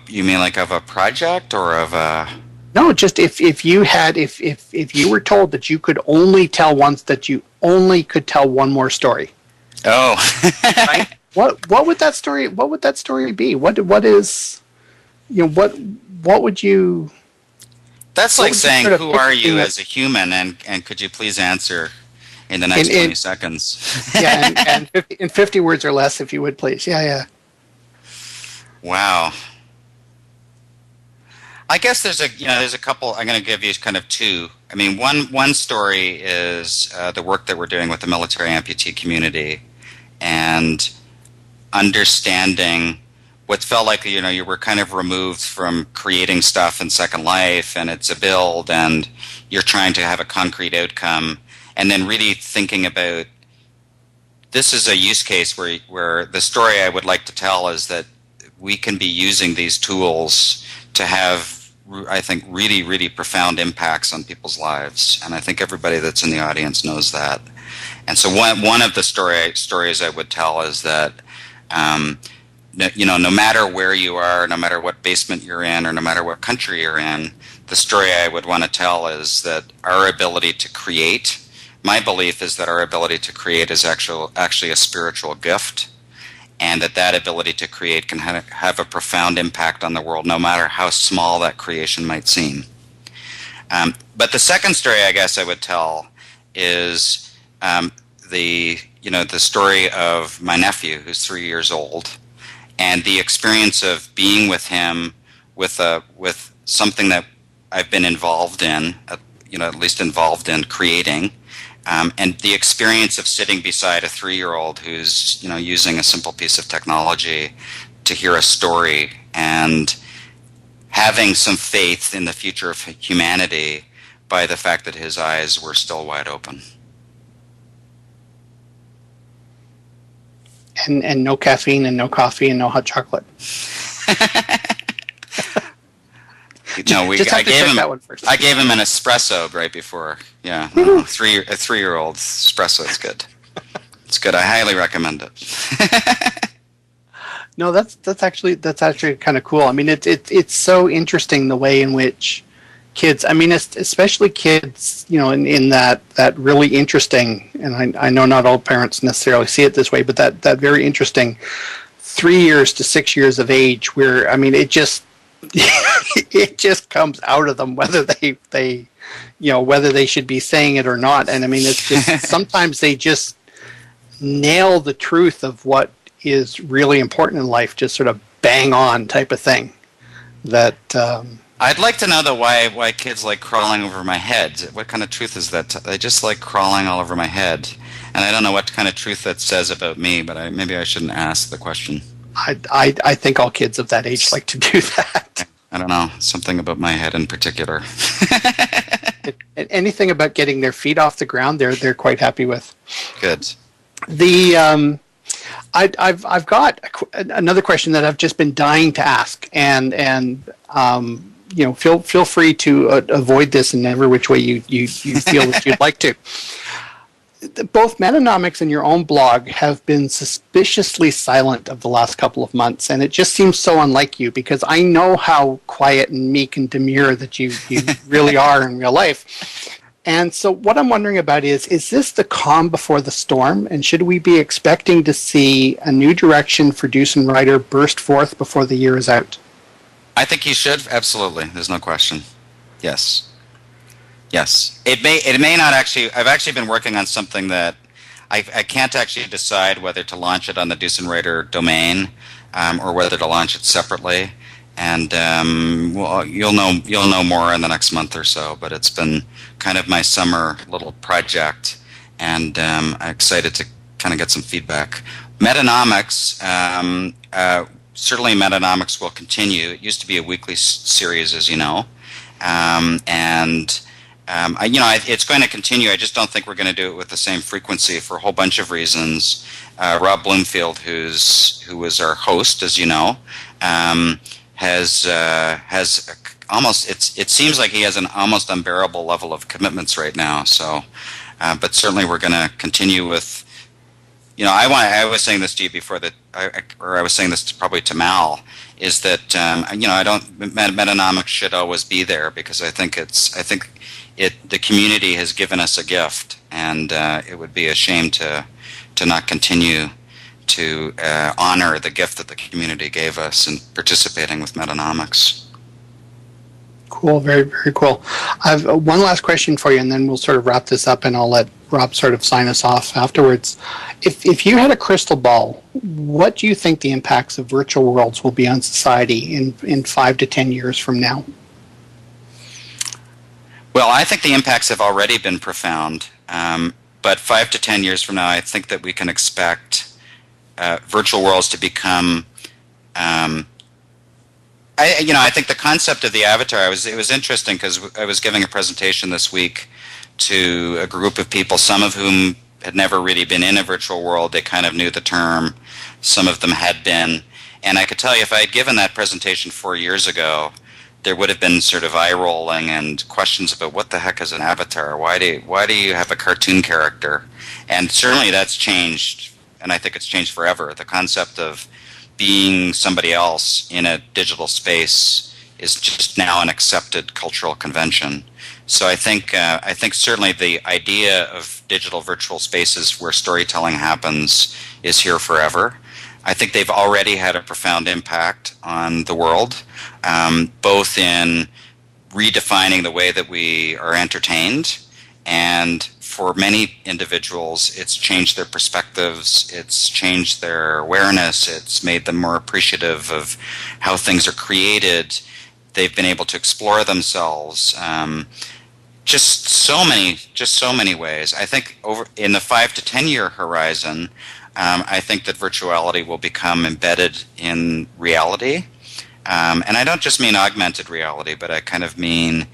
You mean like of a project or of a? No, just if you were told that you could only tell could tell one more story. Oh. Right? What would that story be? What would you? That's like saying, who are you as a human, and could you please answer in the next 20 seconds? Yeah, and in 50 words or less, if you would, please. Yeah. Wow. I guess there's a couple. I'm going to give you kind of two. I mean, one story is the work that we're doing with the military amputee community, and understanding what felt like you were kind of removed from creating stuff in Second Life, and it's a build, and you're trying to have a concrete outcome, and then really thinking about this is a use case where the story I would like to tell is that we can be using these tools to have, I think, really, really profound impacts on people's lives. And I think everybody that's in the audience knows that. And so one of the stories I would tell is that, no matter where you are, no matter what basement you're in, or no matter what country you're in, the story I would want to tell is that our ability to create, my belief is that our ability to create is actually a spiritual gift. And that ability to create can have a profound impact on the world, no matter how small that creation might seem. But the second story I guess I would tell is the story of my nephew, who's 3 years old, and the experience of being with him with something that I've been involved in, at least involved in creating. And the experience of sitting beside a 3-year-old who's using a simple piece of technology to hear a story, and having some faith in the future of humanity by the fact that his eyes were still wide open. And no caffeine and no coffee and no hot chocolate. No, I gave him an espresso right before. Yeah, no, a 3-year-old espresso is good. It's good. I highly recommend it. No, that's actually kind of cool. I mean, it's so interesting the way in which kids. I mean, especially kids. In that really interesting. And I know not all parents necessarily see it this way, but that very interesting 3 years to 6 years of age, where I mean, it just. It just comes out of them whether they whether they should be saying it or not. And I mean, it's just sometimes they just nail the truth of what is really important in life, just sort of bang on type of thing. That I'd like to know why kids like crawling over my head. What kind of truth is that? They just like crawling all over my head, and I don't know what kind of truth that says about me. But maybe I shouldn't ask the question. I think all kids of that age like to do that. I don't know. Something about my head in particular. Anything about getting their feet off the ground, they're quite happy with. Good. The I've got another question that I've just been dying to ask, and feel free to avoid this in every which way you feel that you'd like to. Both Metanomics and your own blog have been suspiciously silent of the last couple of months, and it just seems so unlike you, because I know how quiet and meek and demure that you really are in real life. And so what I'm wondering about is this the calm before the storm, and should we be expecting to see a new direction for Dusan Writer burst forth before the year is out? I think you should, absolutely. There's no question. Yes. Yes, it may not actually. I've actually been working on something that I can't actually decide whether to launch it on the Dusan Writer domain or whether to launch it separately. And well, you'll know more in the next month or so. But it's been kind of my summer little project, and I'm excited to kind of get some feedback. Metanomics, certainly Metanomics will continue. It used to be a weekly series, as you know, it's going to continue. I just don't think we're going to do it with the same frequency for a whole bunch of reasons. Rob Bloomfield, who was our host, as you know, has almost. It seems like he has an almost unbearable level of commitments right now. So, but certainly we're going to continue with. I was saying this to you before I was saying this probably to Mal, is that Metanomics should always be there, because I think the community has given us a gift, and it would be a shame to not continue to honor the gift that the community gave us in participating with Metanomics. Cool, very, very cool. I've one last question for you, and then we'll sort of wrap this up, and I'll let Rob sort of sign us off afterwards. If you had a crystal ball, what do you think the impacts of virtual worlds will be on society in 5 to 10 years from now? Well, I think the impacts have already been profound, but 5 to 10 years from now, I think that we can expect virtual worlds to become. I think the concept of the avatar. It was interesting because I was giving a presentation this week to a group of people, some of whom had never really been in a virtual world. They kind of knew the term. Some of them had been, and I could tell you, if I had given that presentation 4 years ago, there would have been sort of eye rolling and questions about what the heck is an avatar? Why do you have a cartoon character? And certainly that's changed, and I think it's changed forever. The concept of being somebody else in a digital space is just now an accepted cultural convention. So I think certainly the idea of digital virtual spaces where storytelling happens is here forever. I think they've already had a profound impact on the world, both in redefining the way that we are entertained, and for many individuals, it's changed their perspectives, it's changed their awareness, it's made them more appreciative of how things are created. They've been able to explore themselves. Just so many ways. I think in the 5 to 10 year horizon, I think that virtuality will become embedded in reality. And I don't just mean augmented reality, but I kind of mean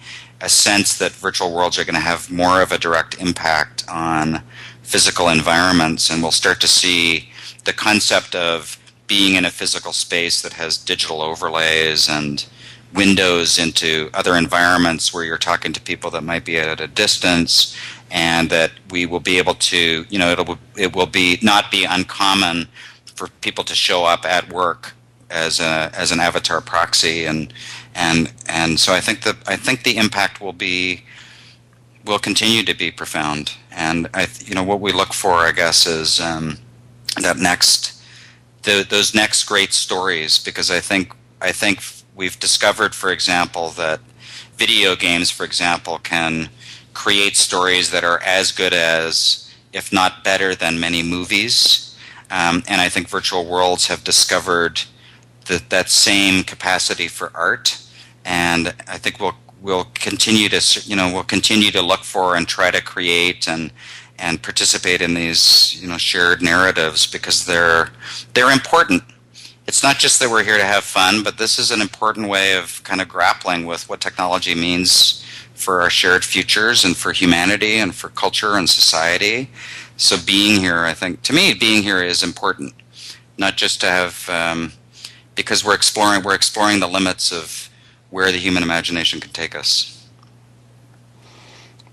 a sense that virtual worlds are going to have more of a direct impact on physical environments, and we'll start to see the concept of being in a physical space that has digital overlays and windows into other environments where you're talking to people that might be at a distance, and that we will be able to, it will be not be uncommon for people to show up at work as an avatar proxy, and so I think the impact will continue to be profound. And what we look for, I guess, is those next great stories, because I think we've discovered, for example, that video games, for example, can create stories that are as good as, if not better than, many movies. And I think virtual worlds have discovered that same capacity for art, and I think we'll continue to look for and try to create and participate in these shared narratives, because they're important. It's not just that we're here to have fun, but this is an important way of kind of grappling with what technology means for our shared futures and for humanity and for culture and society. So being here, I think, to me, being here is important, not just to have, because we're exploring the limits of where the human imagination can take us.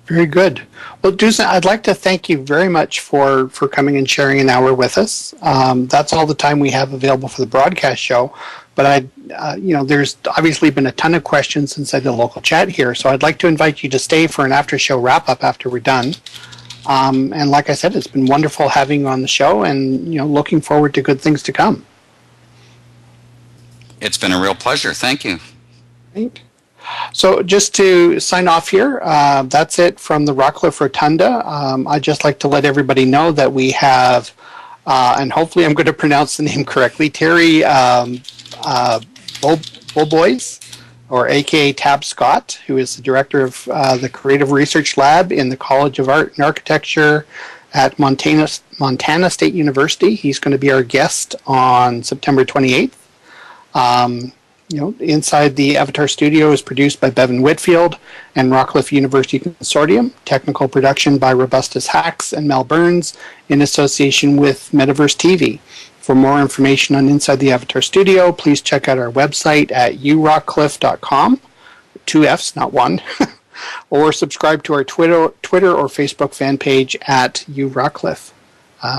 Very good. Well, Dusan, I'd like to thank you very much for coming and sharing an hour with us. That's all the time we have available for the broadcast show. But there's obviously been a ton of questions inside the local chat here, so I'd like to invite you to stay for an after-show wrap-up after we're done. And like I said, it's been wonderful having you on the show, and looking forward to good things to come. It's been a real pleasure. Thank you. Great. So just to sign off here, that's it from the Rockcliffe Rotunda. I'd just like to let everybody know that we have, and hopefully I'm going to pronounce the name correctly, Terry Bobois, or a.k.a. Tab Scott, who is the director of the Creative Research Lab in the College of Art and Architecture at Montana State University. He's going to be our guest on September 28th. Inside the Avatar Studio is produced by Bevan Whitfield and Rockcliffe University Consortium. Technical production by Robustus Hacks and Mel Burns in association with Metaverse TV. For more information on Inside the Avatar Studio, please check out our website at urockcliffe.com, 2 F's, not 1, or subscribe to our Twitter or Facebook fan page at urockcliffe.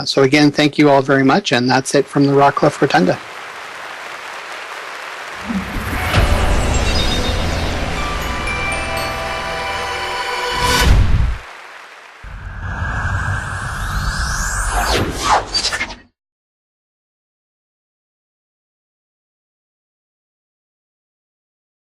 So again, thank you all very much, and that's it from the Rockcliffe Rotunda.